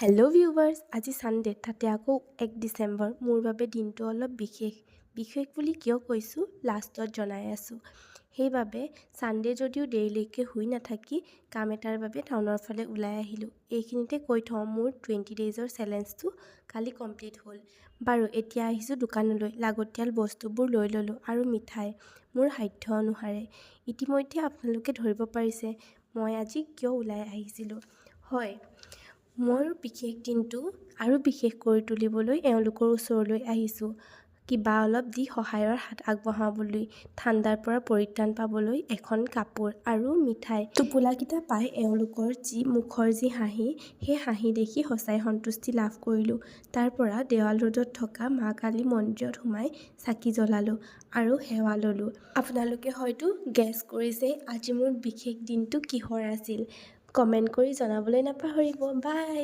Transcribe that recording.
Hello' viewers, আজি Sunday তাতে আকৌ 1 ডিচেম্বৰ। মোৰ বাবে দিনটো অলপ বিশেষ বুলি কিয় কৈছোঁ লাষ্টত জনাই আছোঁ। সেইবাবে ছানডে যদিও দেৰিলৈকে শুই নাথাকি কাম এটাৰ বাবে টাউনৰ ফালে ওলাই আহিলোঁ। এইখিনিতে কৈ থওঁ, মোৰ 20 ডেইজৰ চেলেঞ্জটো কালি কমপ্লিট হ'ল। বাৰু এতিয়া আহিছোঁ দোকানলৈ। লাগতিয়াল বস্তুবোৰ লৈ ল'লোঁ আৰু মিঠাই মোৰ সাধ্য অনুসাৰে। ইতিমধ্যে আপোনালোকে ধৰিব পাৰিছে মই আজি কিয় ওলাই আহিছিলোঁ। হয়, মোৰ বিশেষ দিনটো আৰু বিশেষ কৰি তুলিবলৈ এওঁলোকৰ ওচৰলৈ আহিছোঁ। কিবা অলপ দি সহায়ৰ হাত আগবঢ়াবলৈ, ঠাণ্ডাৰ পৰা পৰিত্ৰাণ পাবলৈ এখন কাপোৰ আৰু মিঠাই। টোপোলাকেইটা পাই এওঁলোকৰ মুখৰ যি হাঁহি, সেই হাঁহি দেখি সঁচাই সন্তুষ্টি লাভ কৰিলোঁ। তাৰ পৰা দেৱাল ৰোডত থকা মা কালী মন্দিৰত সোমাই চাকি জ্বলালোঁ আৰু সেৱা ল'লোঁ। আপোনালোকে হয়তো গেছ কৰিছে আজি মোৰ বিশেষ দিনটো কিহৰ আছিল। কমেণ্ট কৰি জনাবলৈ নাপাহৰিব। বাই।